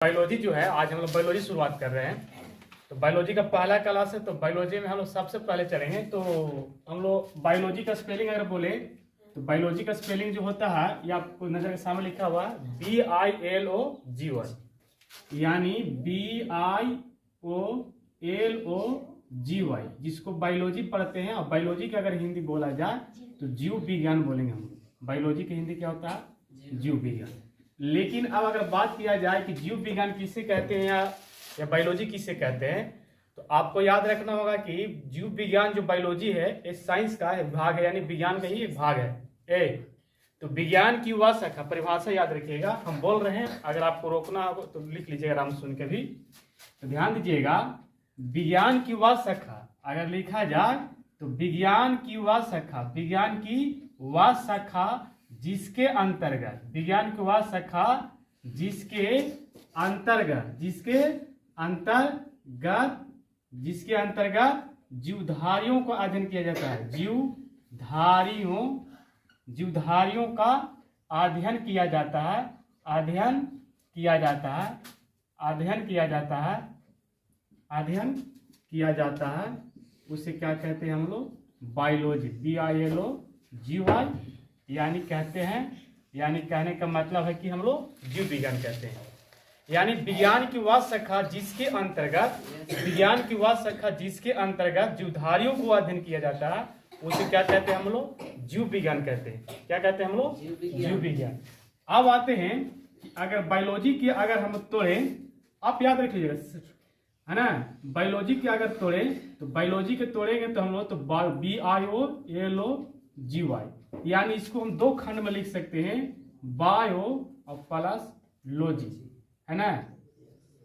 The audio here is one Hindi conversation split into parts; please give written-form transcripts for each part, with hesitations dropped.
बायोलॉजी जो है, आज हम लोग बायोलॉजी शुरुआत कर रहे हैं। तो बायोलॉजी का पहला क्लास है। तो बायोलॉजी में हम लोग सबसे पहले चलेंगे। तो हम लोग बायोलॉजी का स्पेलिंग अगर बोले तो बायोलॉजी का स्पेलिंग जो होता है ये आपको नजर के सामने लिखा हुआ है BILOGY, यानी BIOLOGY, जिसको बायोलॉजी पढ़ते हैं। और बायोलॉजी का अगर हिंदी बोला जाए तो जीव विज्ञान बोलेंगे हम। बायोलॉजी की हिंदी क्या होता है? जीव विज्ञान। लेकिन अब अगर बात किया जाए कि जीव विज्ञान किसे कहते हैं या बायोलॉजी किसे कहते हैं, तो आपको याद रखना होगा कि जीव विज्ञान जो बायोलॉजी है ये साइंस का एक भाग है, यानी विज्ञान का ही एक भाग है। तो विज्ञान की वह शाखा, परिभाषा याद रखिएगा, हम बोल रहे हैं, अगर आपको रोकना हो तो लिख लीजिएगा आराम सुन के भी। तो ध्यान दीजिएगा, विज्ञान की वह शाखा अगर लिखा जाए तो विज्ञान की वह शाखा, विज्ञान की वह शाखा जिसके अंतर्गत, विज्ञान की वह शाखा जिसके अंतर्गत जीवधारियों का अध्ययन किया जाता है। जीवधारियों का अध्ययन किया जाता है, उसे क्या कहते हैं हम लोग? बायोलॉजी, BILOGY, यानी कहते हैं, यानी कहने का मतलब है कि हम लोग जीव विज्ञान कहते हैं। यानी विज्ञान की वह शाखा जिसके अंतर्गत जीवधारियों को अध्ययन किया जाता है, उसे क्या कहते हैं हम लोग? जीव विज्ञान कहते हैं। क्या कहते हैं हम लोग? जीव विज्ञान। अब आते हैं कि अगर बायोलॉजी की अगर हम तोड़ें, आप याद रख लीजिएगा, है ना, बायोलॉजी के अगर तोड़े तो बायोलॉजी के तोड़ेंगे तो हम लोग तो BIOLOGY, यानी इसको हम दो खंड में लिख सकते हैं, बायो और प्लस लॉजी, है ना।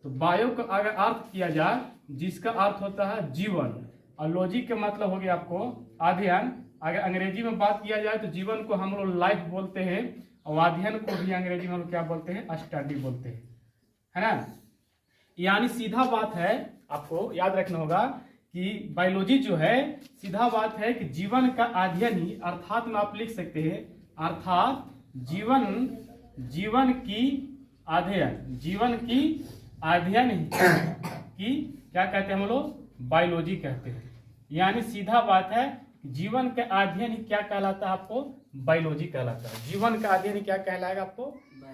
तो बायो का अगर अर्थ किया जाए, जिसका अर्थ होता है जीवन, और लॉजी का मतलब हो गया आपको अध्ययन। अगर अंग्रेजी में बात किया जाए तो जीवन को हम लोग लाइफ बोलते हैं, और अध्ययन को भी अंग्रेजी में हम लोग क्या बोलते हैं? स्टडी बोलते हैं, है ना। यानी सीधा बात है, आपको याद रखना होगा कि बायोलॉजी जो है सीधा बात है कि जीवन का अध्ययन ही, अर्थात में आप लिख सकते हैं अर्थात जीवन की अध्ययन ही की क्या कहते हैं हम लोग? बायोलॉजी कहते हैं। यानी सीधा बात है जीवन का अध्ययन ही क्या कहलाता है आपको? बायोलॉजी कहलाता है। जीवन का अध्ययन ही क्या कहलाएगा आपको?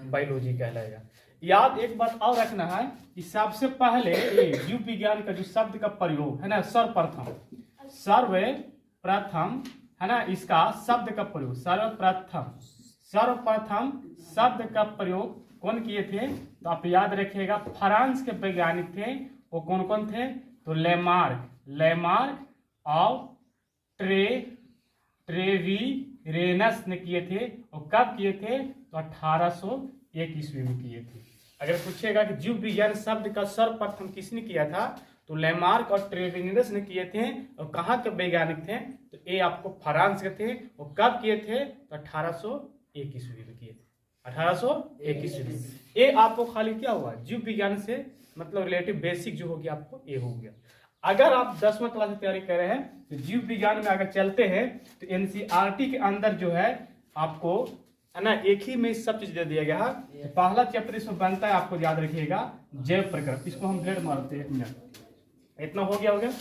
बायोलॉजी कहलाएगा। याद एक बात और रखना है कि सबसे पहले जीव विज्ञान का जो शब्द का प्रयोग है ना, सर्वप्रथम है ना, इसका शब्द का प्रयोग सर्वप्रथम शब्द का प्रयोग कौन किए थे? तो आप याद रखिएगा, फ्रांस के वैज्ञानिक थे। वो कौन कौन थे? तो लेमार्क और ट्रेविरेनस ने किए थे। और कब किए थे? तो 1801 ईस्वी में किए थे। अगर पूछेगा कि जीव विज्ञान शब्द का सर्वप्रथम किसने किया था, तो लेमार्क और ट्रेविरेनस ने किए थे। और कहाँ के वैज्ञानिक थे? तो ये आपको फ्रांस के थे। और कब किए थे? तो 1801 ईस्वी में किए थे। 1801 ईस्वी में। ये आपको खाली क्या हुआ? जीव विज्ञान से मतलब रिलेटिव बेसिक जो हो गया आपको ये हो गया। अगर आप 10वां क्लास की तैयारी कर रहे हैं तो जीव विज्ञान में अगर चलते हैं तो NCERT के अंदर जो है आपको, है ना, एक ही में सब चीज दे दिया गया है। तो पहला चैप्टर इसमें बनता है, आपको याद रखिएगा, जैव प्रक्रम। इसको हम ग्रेड मारते हैं। 1 मिनट, इतना हो गया।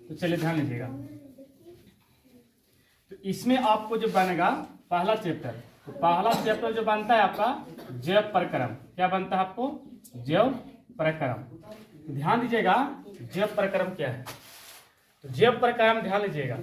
तो चलिए ध्यान लीजिएगा। तो इसमें आपको जो बनेगा पहला चैप्टर, तो पहला चैप्टर जो बनता है आपका जैव प्रक्रम। क्या बनता है आपको? जैव प्रक्रम। तो ध्यान दीजिएगा, जैव प्रक्रम क्या है? तो जैव प्रक्रम ध्यान लीजिएगा।